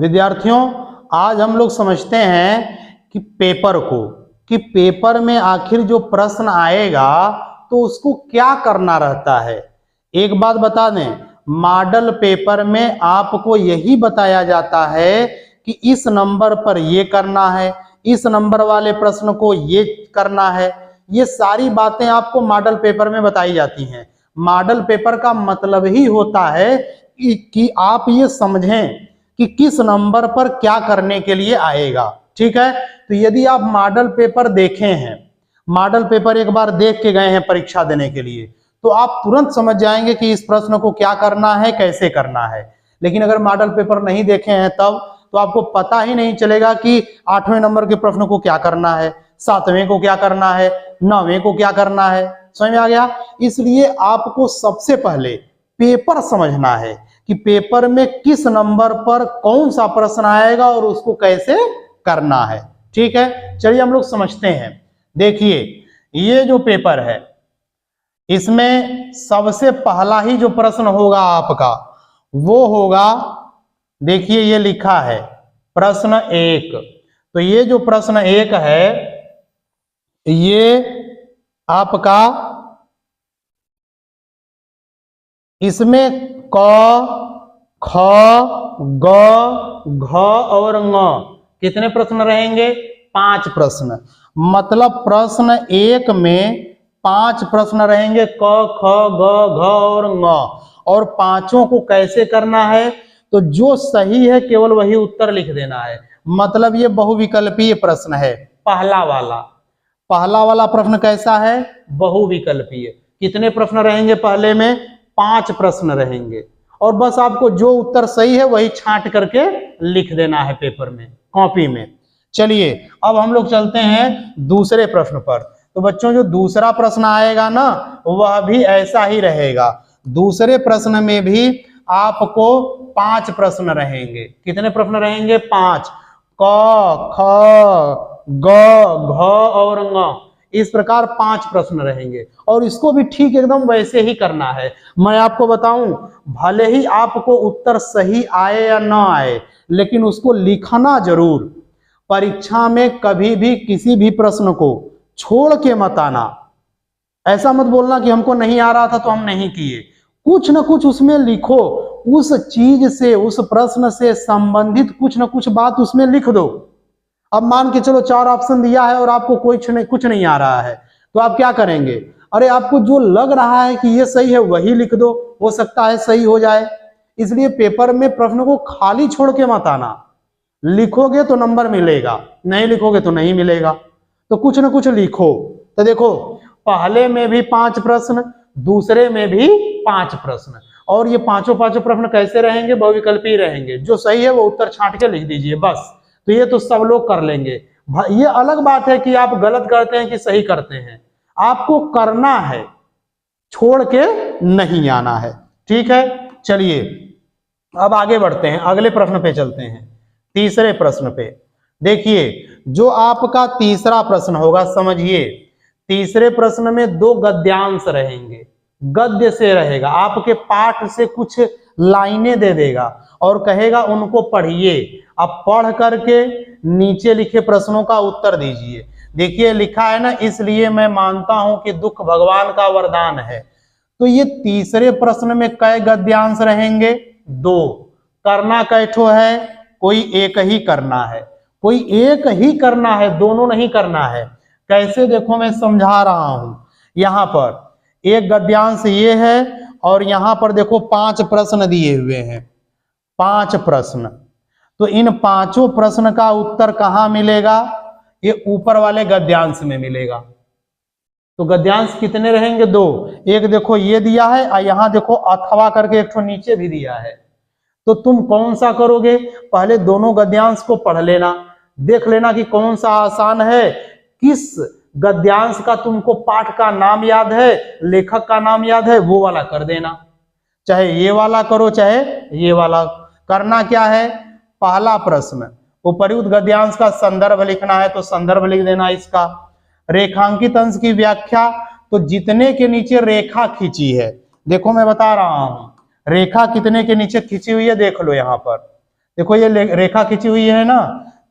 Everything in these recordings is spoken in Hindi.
विद्यार्थियों, आज हम लोग समझते हैं कि पेपर में आखिर जो प्रश्न आएगा तो उसको क्या करना रहता है। एक बात बता दें, मॉडल पेपर में आपको यही बताया जाता है कि इस नंबर पर ये करना है, इस नंबर वाले प्रश्न को ये करना है। ये सारी बातें आपको मॉडल पेपर में बताई जाती हैं। मॉडल पेपर का मतलब ही होता है कि आप ये समझें कि किस नंबर पर क्या करने के लिए आएगा। ठीक है, तो यदि आप मॉडल पेपर देखे हैं, मॉडल पेपर एक बार देख के गए हैं परीक्षा देने के लिए, तो आप तुरंत समझ जाएंगे कि इस प्रश्न को क्या करना है, कैसे करना है। लेकिन अगर मॉडल पेपर नहीं देखे हैं तब तो आपको पता ही नहीं चलेगा कि 8वें नंबर के प्रश्न को क्या करना है, 7वें को क्या करना है, 9वें को क्या करना है। समझ में आ गया? इसलिए आपको सबसे पहले पेपर समझना है कि पेपर में किस नंबर पर कौन सा प्रश्न आएगा और उसको कैसे करना है। ठीक है, चलिए हम लोग समझते हैं। देखिए, ये जो पेपर है इसमें सबसे पहला ही जो प्रश्न होगा आपका वो होगा, देखिए ये लिखा है प्रश्न 1। तो ये जो प्रश्न 1 है ये आपका, इसमें क, ख, ग, घ और ङ कितने प्रश्न रहेंगे? 5 प्रश्न। मतलब प्रश्न 1 में 5 प्रश्न रहेंगे, क, ख, ग, घ और ङ। और पांचों को कैसे करना है? तो जो सही है केवल वही उत्तर लिख देना है। मतलब ये बहुविकल्पीय प्रश्न है। पहला वाला प्रश्न कैसा है? बहुविकल्पीय। कितने प्रश्न रहेंगे पहले में? 5 प्रश्न रहेंगे। और बस आपको जो उत्तर सही है वही छांट करके लिख देना है पेपर में, कॉपी में। चलिए अब हम लोग चलते हैं दूसरे प्रश्न पर। तो बच्चों जो दूसरा प्रश्न आएगा ना वह भी ऐसा ही रहेगा। दूसरे प्रश्न में भी आपको 5 प्रश्न रहेंगे। कितने प्रश्न रहेंगे? 5। क, ख, ग, घ और ङ, इस प्रकार 5 प्रश्न रहेंगे। और इसको भी ठीक एकदम वैसे ही करना है। मैं आपको बताऊं, भले ही आपको उत्तर सही आए या ना आए, लेकिन उसको लिखना जरूर। परीक्षा में कभी भी किसी भी प्रश्न को छोड़ के मत आना। ऐसा मत बोलना कि हमको नहीं आ रहा था तो हम नहीं किए। कुछ ना कुछ उसमें लिखो, उस चीज से, उस प्रश्न से संबंधित कुछ ना कुछ बात उसमें लिख दो। अब मान के चलो 4 ऑप्शन दिया है और आपको कुछ नहीं आ रहा है, तो आप क्या करेंगे? अरे आपको जो लग रहा है कि ये सही है वही लिख दो, हो सकता है सही हो जाए। इसलिए पेपर में प्रश्न को खाली छोड़ के मत आना। लिखोगे तो नंबर मिलेगा, नहीं लिखोगे तो नहीं मिलेगा। तो कुछ ना कुछ लिखो। तो देखो, पहले में भी 5 प्रश्न, दूसरे में भी 5 प्रश्न। और ये पांचों प्रश्न कैसे रहेंगे? बहुविकल्पीय रहेंगे। जो सही है वो उत्तर छांट के लिख दीजिए बस। तो ये तो सब लोग कर लेंगे। ये अलग बात है कि आप गलत करते हैं कि सही करते हैं। आपको करना है, छोड़ के नहीं आना है। ठीक है, चलिए अब आगे बढ़ते हैं, अगले प्रश्न पे चलते हैं। तीसरे प्रश्न पे देखिए, जो आपका तीसरा प्रश्न होगा, समझिए तीसरे प्रश्न में 2 गद्यांश रहेंगे। गद्य से रहेगा, आपके पाठ से कुछ लाइनें दे देगा और कहेगा उनको पढ़िए। अब पढ़ करके नीचे लिखे प्रश्नों का उत्तर दीजिए। देखिए लिखा है ना, इसलिए मैं मानता हूं कि दुख भगवान का वरदान है। तो ये तीसरे प्रश्न में कई गद्यांश रहेंगे? 2। करना कैठो है? कोई एक ही करना है, कोई एक ही करना है, दोनों नहीं करना है। कैसे? देखो मैं समझा रहा हूं। यहां पर एक गद्यांश ये है और यहां पर देखो 5 प्रश्न दिए हुए हैं। 5 प्रश्न। तो इन 5 प्रश्न का उत्तर कहां मिलेगा? ये ऊपर वाले गद्यांश में मिलेगा। तो गद्यांश कितने रहेंगे? 2। एक देखो ये दिया है और यहां देखो अथवा करके एक तो नीचे भी दिया है। तो तुम कौन सा करोगे? पहले दोनों गद्यांश को पढ़ लेना, देख लेना कि कौन सा आसान है, किस गद्यांश का तुमको पाठ का नाम याद है, लेखक का नाम याद है, वो वाला कर देना। चाहे ये वाला करो चाहे ये वाला। करना क्या है? पहला प्रश्न, उपर्युक्त गद्यांश का संदर्भ लिखना है तो संदर्भ लिख देना इसका। रेखांकित अंश की व्याख्या, तो जितने के नीचे रेखा खींची है, देखो मैं बता रहा हूं रेखा कितने के नीचे खींची हुई है, देख लो यहां पर। देखो ये रेखा खींची हुई है ना,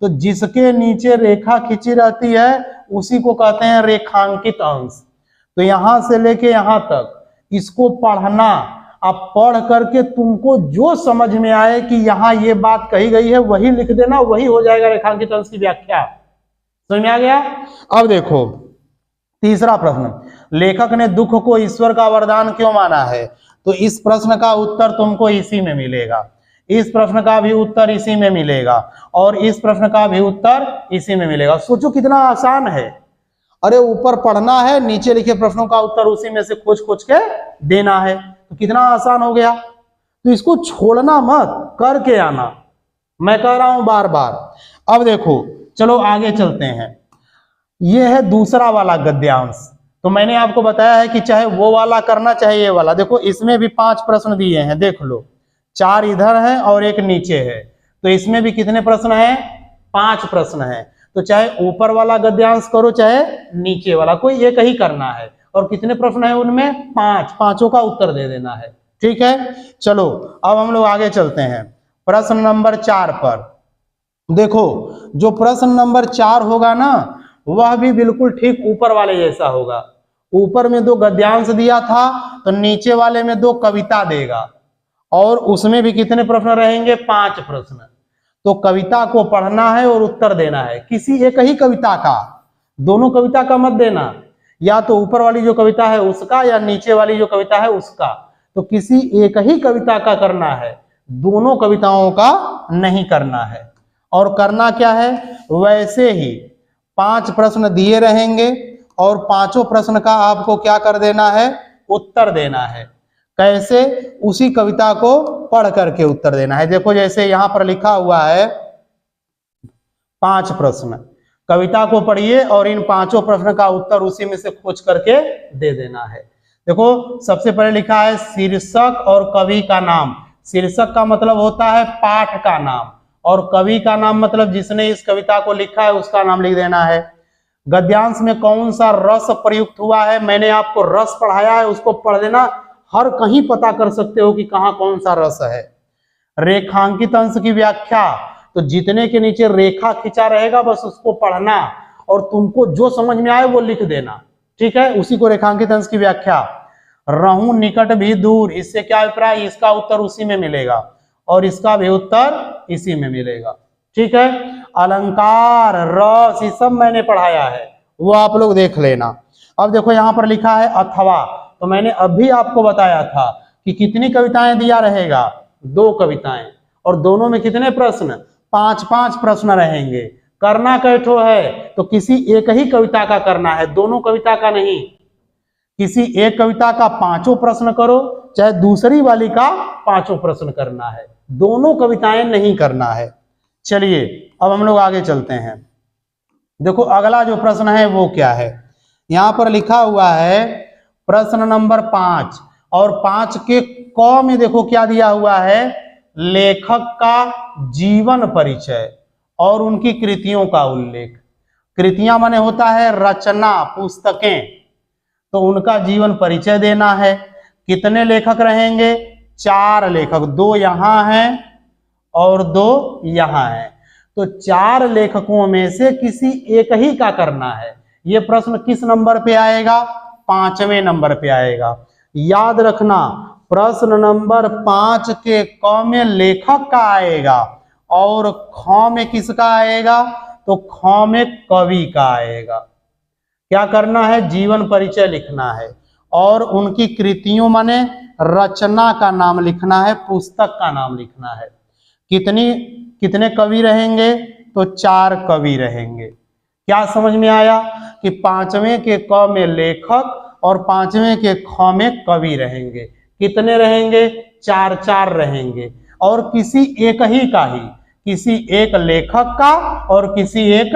तो जिसके नीचे रेखा खींची रहती है उसी को कहते हैं रेखांकित अंश। तो यहां से लेके यहां तक इसको पढ़ना, आप पढ़ करके तुमको जो समझ में आए कि यहाँ ये बात कही गई है वही लिख देना, वही हो जाएगा रेखांकित अंश की व्याख्या। समझ में आ गया। अब देखो तीसरा प्रश्न, लेखक ने दुख को ईश्वर का वरदान क्यों माना है? तो इस प्रश्न का उत्तर तुमको इसी में मिलेगा, इस प्रश्न का भी उत्तर इसी में मिलेगा, और इस प्रश्न का भी उत्तर इसी में मिलेगा। सोचो कितना आसान है। अरे ऊपर पढ़ना है, नीचे लिखे प्रश्नों का उत्तर उसी में से खोज खोज के देना है, तो कितना आसान हो गया। तो इसको छोड़ना मत, करके आना, मैं कह रहा हूं बार बार। अब देखो चलो आगे चलते हैं। यह है दूसरा वाला गद्यांश। तो मैंने आपको बताया है कि चाहे वो वाला करना चाहे ये वाला। देखो इसमें भी 5 प्रश्न दिए हैं, देख लो, 4 इधर है और एक नीचे है, तो इसमें भी कितने प्रश्न हैं? 5 प्रश्न हैं। तो चाहे ऊपर वाला गद्यांश करो चाहे नीचे वाला, कोई एक ही करना है। और कितने प्रश्न है उनमें? 5, पांचों का उत्तर दे देना है। ठीक है, चलो अब हम लोग आगे चलते हैं प्रश्न नंबर 4 पर। देखो जो प्रश्न नंबर 4 होगा ना, वह भी बिल्कुल ठीक ऊपर वाले जैसा होगा। ऊपर में 2 गद्यांश दिया था, तो नीचे वाले में 2 कविता देगा, और उसमें भी कितने प्रश्न रहेंगे? 5 प्रश्न। तो कविता को पढ़ना है और उत्तर देना है, किसी एक ही कविता का, दोनों कविता का मत देना, या तो ऊपर वाली जो कविता है उसका या नीचे वाली जो कविता है उसका। तो किसी एक ही कविता का करना है, दोनों कविताओं का नहीं करना है। और करना क्या है? वैसे ही 5 प्रश्न दिए रहेंगे और पांचों प्रश्न का आपको क्या कर देना है? उत्तर देना है। कैसे? उसी कविता को पढ़ करके उत्तर देना है। देखो जैसे यहां पर लिखा हुआ है 5 प्रश्न, कविता को पढ़िए और इन 5 प्रश्न का उत्तर उसी में से खोज करके दे देना है। देखो सबसे पहले लिखा है शीर्षक और कवि का नाम। शीर्षक का मतलब होता है पाठ का नाम, और कवि का नाम मतलब जिसने इस कविता को लिखा है उसका नाम लिख देना है। गद्यांश में कौन सा रस प्रयुक्त हुआ है, मैंने आपको रस पढ़ाया है, उसको पढ़ देना, हर कहीं पता कर सकते हो कि कहाँ कौन सा रस है। रेखांकित अंश की व्याख्या, तो जितने के नीचे रेखा खींचा रहेगा बस उसको पढ़ना, और तुमको जो समझ में आए वो लिख देना। ठीक है, उसी को रेखांकित अंश की व्याख्या। रहूं निकट भी दूर, इससे क्या अभिप्राय? इसका उत्तर उसी में मिलेगा और इसका भी उत्तर इसी में मिलेगा। ठीक है, अलंकार, रस, ये सब मैंने पढ़ाया है, वो आप लोग देख लेना। अब देखो यहां पर लिखा है अथवा, तो मैंने अभी आपको बताया था कि कितनी कविताएं दिया रहेगा? 2 कविताएं, और दोनों में कितने प्रश्न? 5-5 प्रश्न रहेंगे। करना कैठो है? तो किसी एक ही कविता का करना है, दोनों कविता का नहीं। किसी एक कविता का 5 प्रश्न करो, चाहे दूसरी वाली का 5 प्रश्न करना है, दोनों कविताएं नहीं करना है। चलिए अब हम लोग आगे चलते हैं। देखो अगला जो प्रश्न है वो क्या है, यहां पर लिखा हुआ है प्रश्न नंबर 5, और 5 के क में देखो क्या दिया हुआ है? लेखक का जीवन परिचय और उनकी कृतियों का उल्लेख। कृतियां माने होता है रचना, पुस्तकें, तो उनका जीवन परिचय देना है। कितने लेखक रहेंगे? 4 लेखक, 2 यहां हैं और 2 यहां हैं। तो 4 लेखकों में से किसी एक ही का करना है। यह प्रश्न किस नंबर पे आएगा? 5वें नंबर पे आएगा। याद रखना, प्रश्न नंबर 5 के क में लेखक का आएगा और ख में किसका आएगा? तो ख में कवि का आएगा। क्या करना है? जीवन परिचय लिखना है और उनकी कृतियों माने रचना का नाम लिखना है, पुस्तक का नाम लिखना है। कितने कवि रहेंगे? तो 4 कवि रहेंगे। क्या समझ में आया कि 5वें के क में लेखक और 5वें के ख में कवि रहेंगे। कितने रहेंगे? 4-4 रहेंगे, और किसी एक ही का ही, किसी एक लेखक का और किसी एक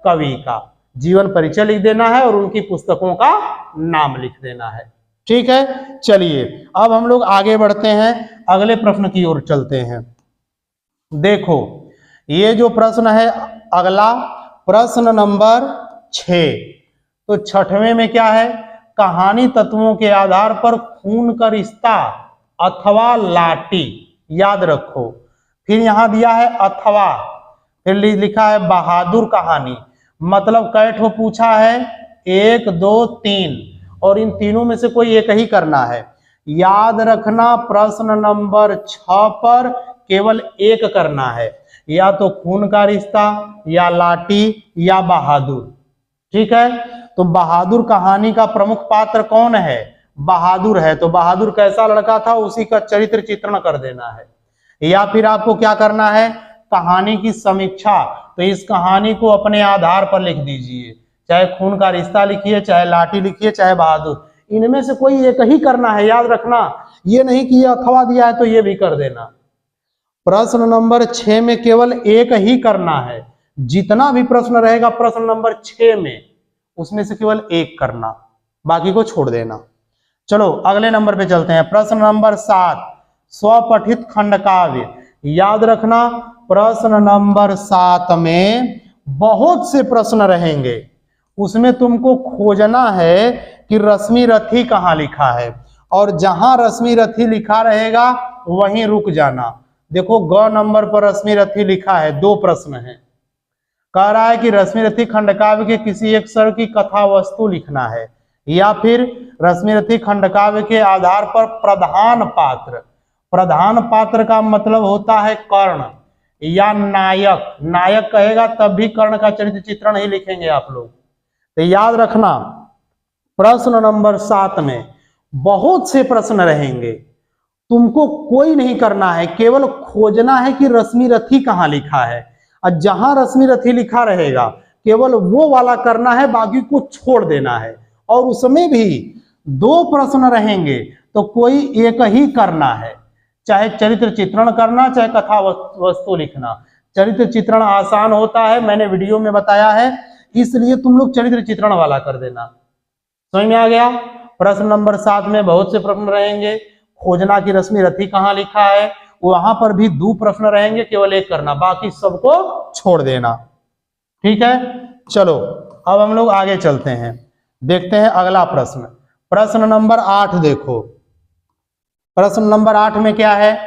कवि का जीवन परिचय लिख देना है और उनकी पुस्तकों का नाम लिख देना है। ठीक है, चलिए अब हम लोग आगे बढ़ते हैं, अगले प्रश्न की ओर चलते हैं। देखो ये जो प्रश्न है अगला, प्रश्न नंबर 6, तो 6वें में क्या है? कहानी तत्वों के आधार पर खून का रिश्ता अथवा लाठी। याद रखो, फिर यहाँ दिया है अथवा, फिर लिखा है बहादुर कहानी। मतलब कई ठो पूछा है, 1 2 3, और इन तीनों में से कोई एक ही करना है। याद रखना प्रश्न नंबर 6 पर केवल एक करना है, या तो खून का रिश्ता, या लाठी, या बहादुर। ठीक है, तो बहादुर कहानी का प्रमुख पात्र कौन है? बहादुर है। तो बहादुर कैसा लड़का था उसी का चरित्र चित्रण कर देना है। या फिर आपको क्या करना है, कहानी की समीक्षा। तो इस कहानी को अपने आधार पर लिख दीजिए, चाहे खून का रिश्ता लिखिए, चाहे लाठी लिखिए, चाहे बहादुर, इनमें से कोई एक ही करना है। याद रखना, ये नहीं कि ये अथवा दिया है तो ये भी कर देना। प्रश्न नंबर 6 में केवल एक ही करना है। जितना भी प्रश्न रहेगा प्रश्न नंबर 6 में, उसमें से केवल एक करना, बाकी को छोड़ देना। चलो अगले नंबर पे चलते हैं। प्रश्न नंबर 7, स्वपठित खंड काव्य। याद रखना प्रश्न नंबर 7 में बहुत से प्रश्न रहेंगे, उसमें तुमको खोजना है कि रश्मि रथी कहाँ लिखा है, और जहां रश्मि रथी लिखा रहेगा वहीं रुक जाना। देखो ग नंबर पर रश्मि रथी लिखा है, 2 प्रश्न हैं। कह रहा है कि रश्मि रथी खंडकाव्य के किसी एक सर्ग की कथा वस्तु लिखना है, या फिर रश्मि रथी खंडकाव्य के आधार पर प्रधान पात्र। प्रधान पात्र का मतलब होता है कर्ण या नायक। नायक कहेगा तब भी कर्ण का चरित्र चित्रण ही लिखेंगे आप लोग। तो याद रखना प्रश्न नंबर 7 में बहुत से प्रश्न रहेंगे, तुमको कोई नहीं करना है, केवल खोजना है कि रश्मि रथी कहाँ लिखा है, और जहां रश्मि रथी लिखा रहेगा केवल वो वाला करना है, बाकी को छोड़ देना है। और उसमें भी 2 प्रश्न रहेंगे तो कोई एक ही करना है, चाहे चरित्र चित्रण करना, चाहे कथा वस्तु लिखना। चरित्र चित्रण आसान होता है, मैंने वीडियो में बताया है, इसलिए तुम लोग चरित्र चित्रण वाला कर देना। समझ में आ गया? प्रश्न नंबर 7 में बहुत से प्रश्न रहेंगे, खोजना की रश्मि रथी कहाँ लिखा है, वहां पर भी 2 प्रश्न रहेंगे, केवल एक करना, बाकी सबको छोड़ देना। ठीक है, चलो अब हम लोग आगे चलते हैं, देखते हैं अगला प्रश्न। प्रश्न नंबर 8 देखो। प्रश्न नंबर 8 में क्या है,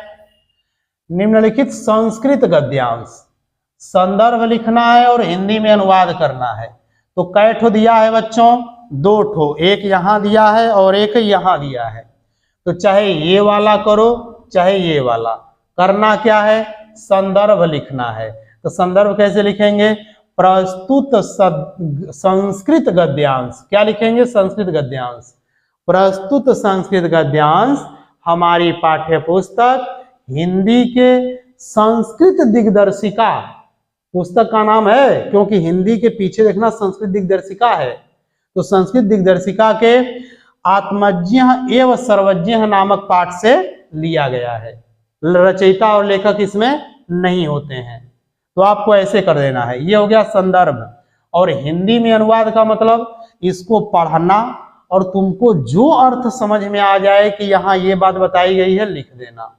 निम्नलिखित संस्कृत गद्यांश। संदर्भ लिखना है और हिंदी में अनुवाद करना है। तो कै ठो दिया है बच्चों? 2 ठो, एक यहां दिया है और एक यहां दिया है। तो चाहे ये वाला करो चाहे ये वाला, करना क्या है, संदर्भ लिखना है। तो संदर्भ कैसे लिखेंगे, प्रस्तुत संस्कृत गद्यांश। क्या लिखेंगे, संस्कृत गद्यांश। प्रस्तुत संस्कृत गद्यांश हमारी पाठ्य पुस्तक हिंदी के संस्कृत दिग्दर्शिका, पुस्तक का नाम है, क्योंकि हिंदी के पीछे देखना संस्कृत दिग्दर्शिका है। तो संस्कृत दिग्दर्शिका के आत्मज्ञ एवं सर्वज्ञ नामक पाठ से लिया गया है। रचयिता और लेखक इसमें नहीं होते हैं, तो आपको ऐसे कर देना है। ये हो गया संदर्भ। और हिंदी में अनुवाद का मतलब इसको पढ़ना और तुमको जो अर्थ समझ में आ जाए कि यहाँ ये बात बताई गई है, लिख देना।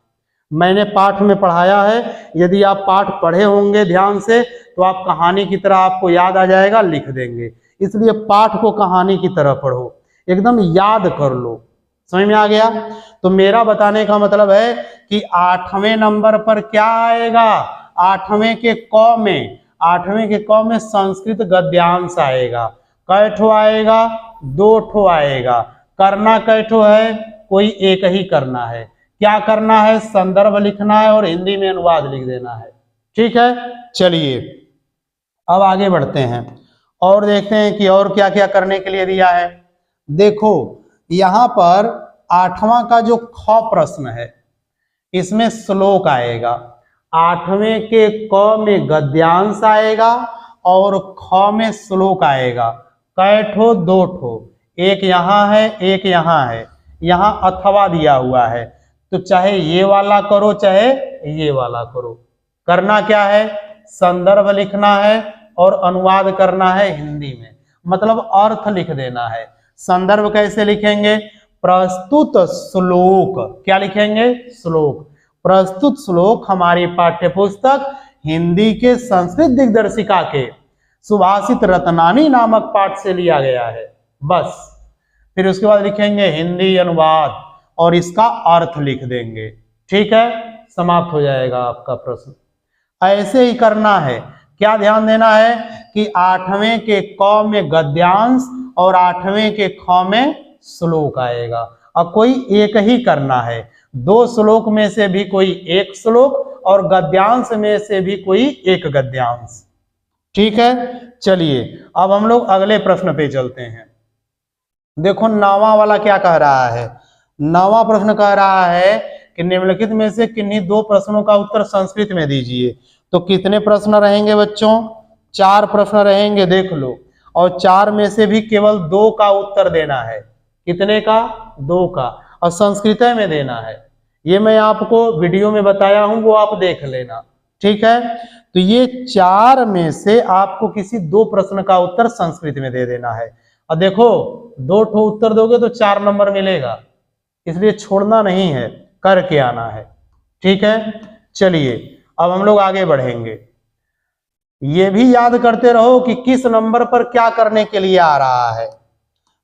मैंने पाठ में पढ़ाया है, यदि आप पाठ पढ़े होंगे ध्यान से तो आप कहानी की तरह आपको याद आ जाएगा, लिख देंगे। इसलिए पाठ को कहानी की तरह पढ़ो, एकदम याद कर लो। समझ में आ गया? तो मेरा बताने का मतलब है कि 8वें नंबर पर क्या आएगा, 8वें के क में, 8वें के क में संस्कृत गद्यांश आएगा। कै ठो आएगा, 2 ठो आएगा। करना कै ठो है, कोई एक ही करना है। क्या करना है, संदर्भ लिखना है और हिंदी में अनुवाद लिख देना है। ठीक है, चलिए अब आगे बढ़ते हैं और देखते हैं कि और क्या क्या करने के लिए दिया है। देखो यहां पर 8वां का जो ख प्रश्न है, इसमें श्लोक आएगा। 8वें के क में गद्यांश आएगा और ख में श्लोक आएगा। कै ठो, 2 ठो, एक यहां है एक यहां है। यहां अथवा दिया हुआ है, तो चाहे ये वाला करो चाहे ये वाला करो। करना क्या है, संदर्भ लिखना है और अनुवाद करना है हिंदी में, मतलब अर्थ लिख देना है। संदर्भ कैसे लिखेंगे, प्रस्तुत श्लोक। क्या लिखेंगे, श्लोक। प्रस्तुत श्लोक हमारी पाठ्य पुस्तक हिंदी के संस्कृत दिग्दर्शिका के सुभाषित रत्नानी नामक पाठ से लिया गया है, बस। फिर उसके बाद लिखेंगे हिंदी अनुवाद और इसका अर्थ लिख देंगे। ठीक है, समाप्त हो जाएगा आपका प्रश्न। ऐसे ही करना है। क्या ध्यान देना है कि 8वें के क में गद्यांश और 8वें के ख में श्लोक आएगा। अब कोई एक ही करना है, 2 श्लोक में से भी कोई एक श्लोक और गद्यांश में से भी कोई एक गद्यांश। ठीक है, चलिए अब हम लोग अगले प्रश्न पे चलते हैं। देखो 9वां वाला क्या कह रहा है। 9वां प्रश्न कह रहा है कि निम्नलिखित में से किन्हीं 2 प्रश्नों का उत्तर संस्कृत में दीजिए। तो कितने प्रश्न रहेंगे बच्चों? 4 प्रश्न रहेंगे, देख लो। और 4 में से भी केवल 2 का उत्तर देना है। कितने का? 2 का, और संस्कृत में देना है। ये मैं आपको वीडियो में बताया हूं, वो आप देख लेना। ठीक है, तो ये 4 में से आपको किसी 2 प्रश्न का उत्तर संस्कृत में दे देना है। और देखो 2 ठो उत्तर दोगे तो 4 नंबर मिलेगा, इसलिए छोड़ना नहीं है, करके आना है। ठीक है, चलिए अब हम लोग आगे बढ़ेंगे। ये भी याद करते रहो कि किस नंबर पर क्या करने के लिए आ रहा है।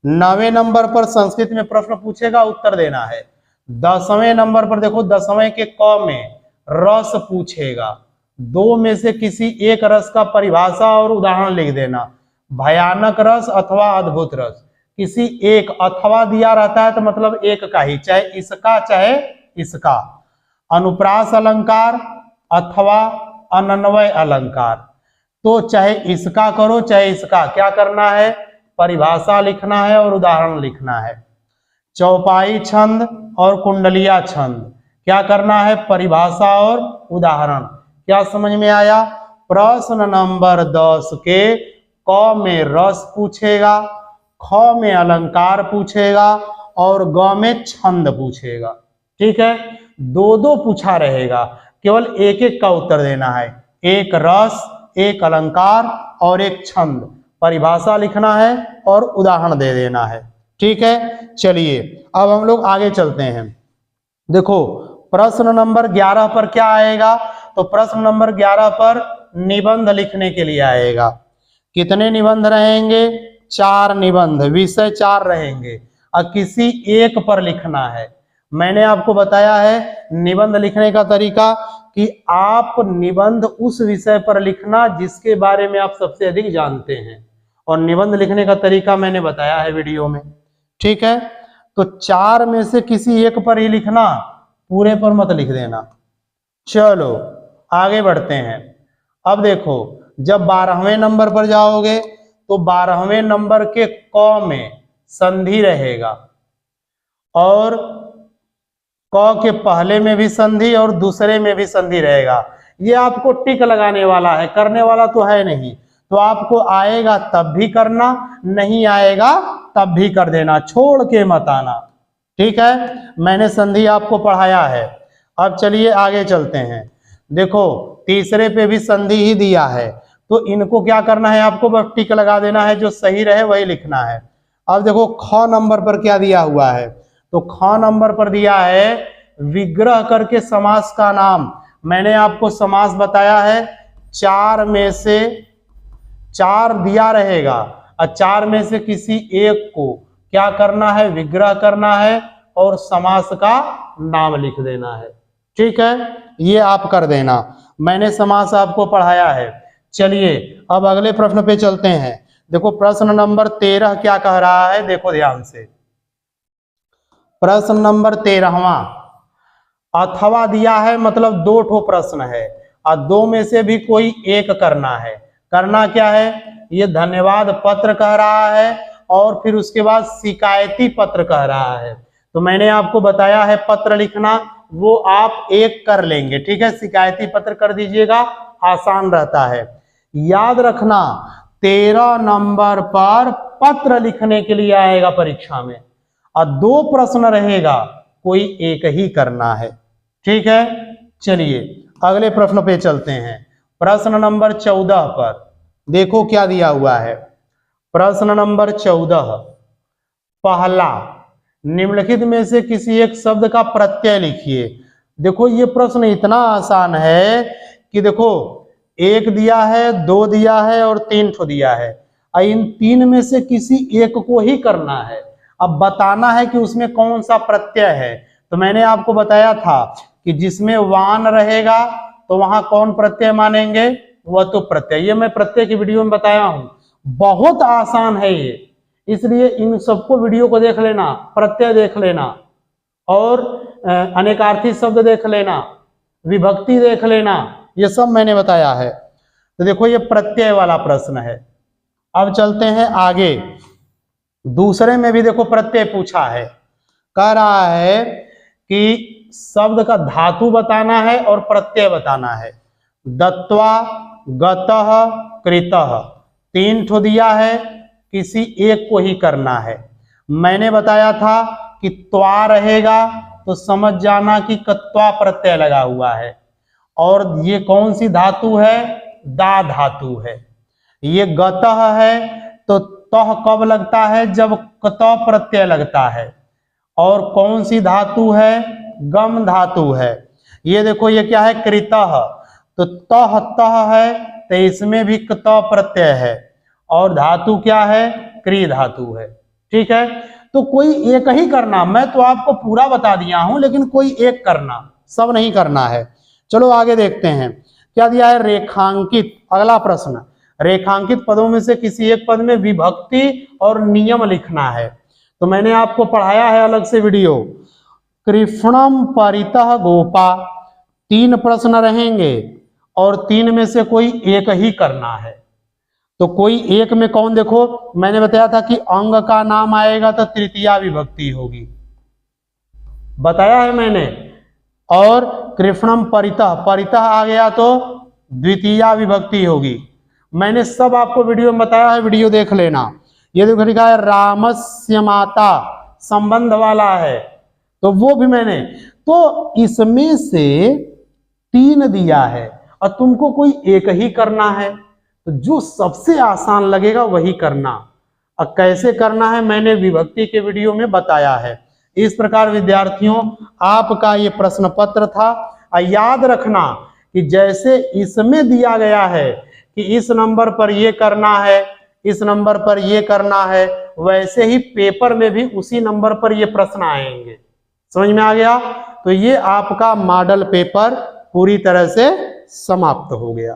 9वें नंबर पर संस्कृत में प्रश्न पूछेगा, उत्तर देना है। 10वें नंबर पर देखो 10वें के क में रस पूछेगा। 2 में से किसी एक रस का परिभाषा और उदाहरण लिख देना। भयानक रस अथवा अद्भुत रस। किसी एक अथवा दिया रहता है तो मतलब एक का ही, चाहे इसका चाहे इसका। अनुप्रास अलंकार अथवा अनन्वय अलंकार, तो चाहे इसका करो चाहे इसका। क्या करना है? परिभाषा लिखना है और उदाहरण लिखना है। चौपाई छंद और कुंडलिया छंद, क्या करना है? परिभाषा और उदाहरण। क्या समझ में आया? प्रश्न नंबर 10 के क में रस पूछेगा, ख में अलंकार पूछेगा और ग में छंद पूछेगा। ठीक है, 2-2 पूछा रहेगा, केवल एक एक का उत्तर देना है। एक रस, एक अलंकार और एक छंद। परिभाषा लिखना है और उदाहरण दे देना है। ठीक है, चलिए अब हम लोग आगे चलते हैं। देखो प्रश्न नंबर 11 पर क्या आएगा? तो प्रश्न नंबर 11 पर निबंध लिखने के लिए आएगा। कितने निबंध रहेंगे? 4 निबंध, विषय 4 रहेंगे और किसी एक पर लिखना है। मैंने आपको बताया है निबंध लिखने का तरीका कि आप निबंध उस विषय पर लिखना जिसके बारे में आप सबसे अधिक जानते हैं, और निबंध लिखने का तरीका मैंने बताया है वीडियो में। ठीक है, तो 4 में से किसी एक पर ही लिखना, पूरे पर मत लिख देना। चलो आगे बढ़ते हैं। अब देखो जब 12वें नंबर पर जाओगे तो 12वें नंबर के क में संधि रहेगा, और क के पहले में भी संधि और दूसरे में भी संधि रहेगा। ये आपको टिक लगाने वाला है, करने वाला तो है नहीं। तो आपको आएगा तब भी करना, नहीं आएगा तब भी कर देना, छोड़ के मत आना। ठीक है, मैंने संधि आपको पढ़ाया है। अब चलिए आगे चलते हैं। देखो तीसरे पे भी संधि ही दिया है, तो इनको क्या करना है? आपको बस टिक लगा देना है, जो सही रहे वही लिखना है। अब देखो ख नंबर पर क्या दिया हुआ है? तो ख नंबर पर दिया है विग्रह करके समास का नाम। मैंने आपको समास बताया है, 4 में से 4 दिया रहेगा और 4 में से किसी एक को क्या करना है? विग्रह करना है और समास का नाम लिख देना है। ठीक है, ये आप कर देना, मैंने समास आपको पढ़ाया है। चलिए अब अगले प्रश्न पे चलते हैं। देखो प्रश्न नंबर 13 क्या कह रहा है, देखो ध्यान से। प्रश्न नंबर 13वां, अथवा दिया है, मतलब 2 ठो प्रश्न है और 2 में से भी कोई एक करना है। करना क्या है? ये धन्यवाद पत्र कह रहा है और फिर उसके बाद शिकायती पत्र कह रहा है। तो मैंने आपको बताया है पत्र लिखना, वो आप एक कर लेंगे। ठीक है, शिकायती पत्र कर दीजिएगा, आसान रहता है। याद रखना 13 नंबर पर पत्र लिखने के लिए आएगा परीक्षा में, और 2 प्रश्न रहेगा, कोई एक ही करना है। ठीक है, चलिए अगले प्रश्न पे चलते हैं। प्रश्न नंबर 14 पर देखो क्या दिया हुआ है। प्रश्न नंबर 14, पहला, निम्नलिखित में से किसी एक शब्द का प्रत्यय लिखिए। देखो ये प्रश्न इतना आसान है कि देखो 1 दिया है, 2 दिया है और 3 ठो दिया है, और इन 3 में से किसी एक को ही करना है। अब बताना है कि उसमें कौन सा प्रत्यय है। तो मैंने आपको बताया था कि जिसमें वान रहेगा तो वहां कौन प्रत्यय मानेंगे, वह तो प्रत्यय। ये मैं प्रत्यय की वीडियो में बताया हूं, बहुत आसान है ये, इसलिए इन सबको वीडियो को देख लेना, प्रत्यय देख लेना और अनेकार्थी शब्द देख लेना, विभक्ति देख लेना, ये सब मैंने बताया है। तो देखो ये प्रत्यय वाला प्रश्न है। अब चलते हैं आगे, दूसरे में भी देखो प्रत्यय पूछा है, कह रहा है कि शब्द का धातु बताना है और प्रत्यय बताना है। दत्वा, गतः, कृतः, 3 ठो दिया है, किसी एक को ही करना है। मैंने बताया था कि त्वा रहेगा तो समझ जाना कि कत्वा प्रत्यय लगा हुआ है, और ये कौन सी धातु है, दा धातु है। ये गतः है तो तह कब लगता है, जब कत प्रत्यय लगता है, और कौन सी धातु है, गम धातु है। ये देखो ये क्या है, कृतः, तो तह तह है तो इसमें भी कत प्रत्यय है, और धातु क्या है, क्री धातु है। ठीक है, तो कोई एक ही करना, मैं तो आपको पूरा बता दिया हूं, लेकिन कोई एक करना, सब नहीं करना है। चलो आगे देखते हैं क्या दिया है, रेखांकित। अगला प्रश्न, रेखांकित पदों में से किसी एक पद में विभक्ति और नियम लिखना है। तो मैंने आपको पढ़ाया है अलग से वीडियो। कृष्णम परितः गोपा, 3 प्रश्न रहेंगे और 3 में से कोई एक ही करना है। तो कोई एक में कौन, देखो मैंने बताया था कि अंग का नाम आएगा तो तृतीया विभक्ति होगी, बताया है मैंने। और कृष्णम परितः, परितः आ गया तो द्वितीया विभक्ति होगी, मैंने सब आपको वीडियो में बताया है, वीडियो देख लेना। ये देखो लिखा है रामस्य माता, संबंध वाला है, तो वो भी मैंने, तो इसमें से 3 दिया है और तुमको कोई एक ही करना है, तो जो सबसे आसान लगेगा वही करना। अब कैसे करना है मैंने विभक्ति के वीडियो में बताया है। इस प्रकार विद्यार्थियों आपका ये प्रश्न पत्र था। याद रखना कि जैसे इसमें दिया गया है कि इस नंबर पर ये करना है, इस नंबर पर ये करना है, वैसे ही पेपर में भी उसी नंबर पर ये प्रश्न आएंगे। समझ में आ गया? तो ये आपका मॉडल पेपर पूरी तरह से समाप्त हो गया।